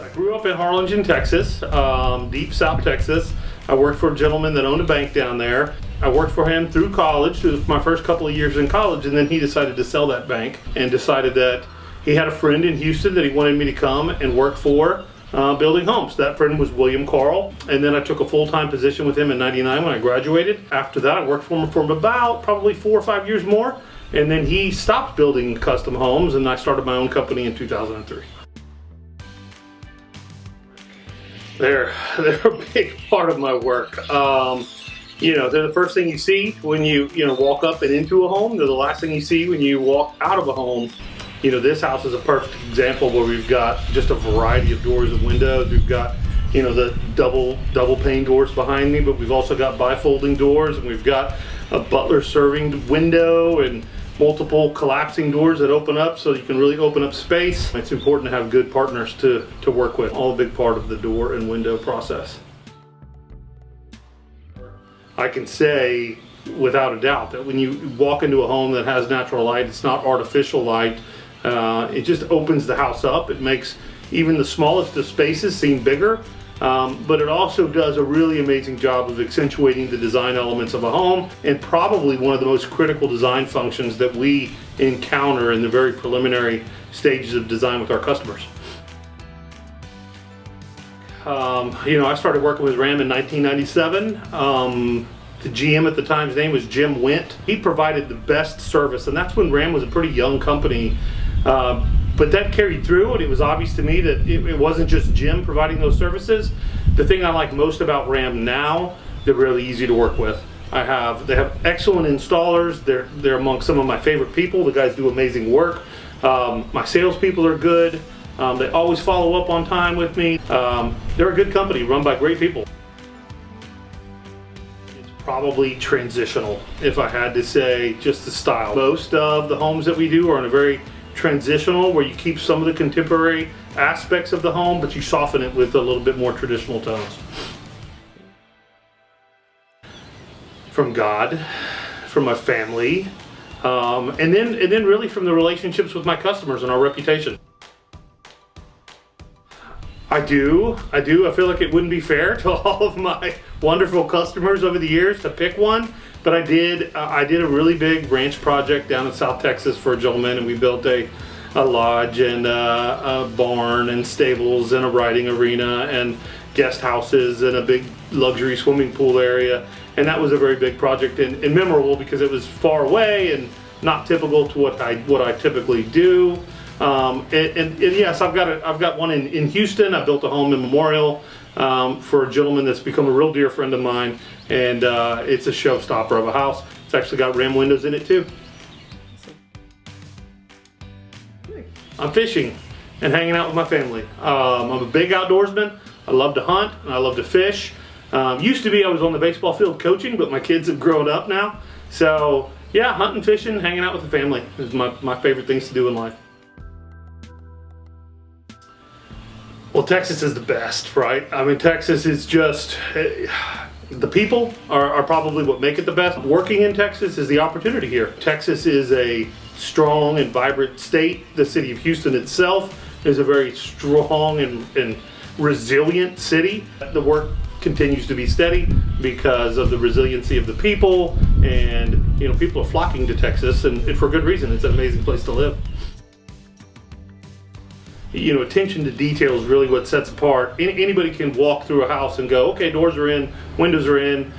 I grew up in Harlingen, Texas, deep South Texas. I worked for a gentleman that owned a bank down there. I worked for him through college, through my first couple of years in college, and then he decided to sell that bank and decided that he had a friend in Houston that he wanted me to come and work for building homes. That friend was William Carl, and then I took a full-time position with him in '99 when I graduated. After that, I worked for him for about probably 4 or 5 years more, and then he stopped building custom homes, and I started my own company in 2003. They're a big part of my work. They're the first thing you see when you walk up and into a home. They're the last thing you see when you walk out of a home. This house is a perfect example where we've got just a variety of doors and windows. We've got, the double pane doors behind me, but we've also got bifolding doors, and we've got a butler serving window and multiple collapsing doors that open up so you can really open up space. It's important to have good partners to work with. All a big part of the door and window process. I can say without a doubt that when you walk into a home that has natural light, it's not artificial light. It just opens the house up. It makes even the smallest of spaces seem bigger, but it also does a really amazing job of accentuating the design elements of a home, and probably one of the most critical design functions that we encounter in the very preliminary stages of design with our customers. I started working with Ram in 1997. The GM at the time's name was Jim Wint. He provided the best service, and that's when Ram was a pretty young company. But that carried through, and it was obvious to me that it wasn't just Jim providing those services. The thing I like most about Ram now, they're really easy to work with. They have excellent installers. They're among some of my favorite people. The guys do amazing work. My salespeople are good. They always follow up on time with me. They're a good company run by great people. It's probably transitional, if I had to say just the style. Most of the homes that we do are in a very transitional, where you keep some of the contemporary aspects of the home, but you soften it with a little bit more traditional tones. From God, from my family, and then really from the relationships with my customers and our reputation. I do. I feel like it wouldn't be fair to all of my wonderful customers over the years to pick one, but I did a really big ranch project down in South Texas for a gentleman, and we built a lodge and a barn and stables and a riding arena and guest houses and a big luxury swimming pool area. And that was a very big project and memorable because it was far away and not typical to what I typically do. And yes, I've got one in Houston. I built a home in Memorial for a gentleman that's become a real dear friend of mine, and it's a showstopper of a house. It's actually got Ram windows in it too. I'm fishing and hanging out with my family. I'm a big outdoorsman. I love to hunt and I love to fish. Used to be I was on the baseball field coaching, but my kids have grown up now. So yeah, hunting, fishing, hanging out with the family is my favorite things to do in life. Well, Texas is the best, right? I mean, Texas is just, the people are probably what make it the best. Working in Texas is the opportunity here. Texas is a strong and vibrant state. The city of Houston itself is a very strong and resilient city. The work continues to be steady because of the resiliency of the people, and people are flocking to Texas, and for good reason. It's an amazing place to live. Attention to detail is really what sets apart. Anybody can walk through a house and go, okay, doors are in, windows are in,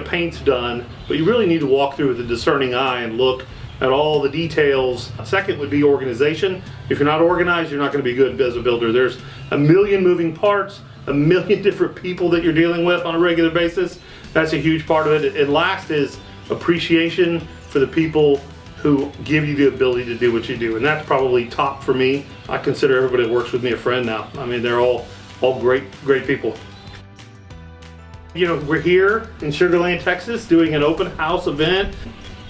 paint's done, but you really need to walk through with a discerning eye and look at all the details. Second would be organization. If you're not organized, you're not going to be good as a builder. There's a million moving parts, a million different people that you're dealing with on a regular basis. That's a huge part of it. And last is appreciation for the people who give you the ability to do what you do, and that's probably top for me. I consider everybody that works with me a friend now. I mean, they're all great people. We're here in Sugar Land, Texas, doing an open house event.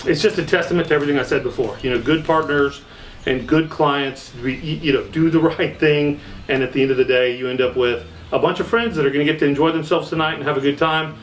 It's just a testament to everything I said before. Good partners and good clients. Do the right thing, and at the end of the day, you end up with a bunch of friends that are going to get to enjoy themselves tonight and have a good time.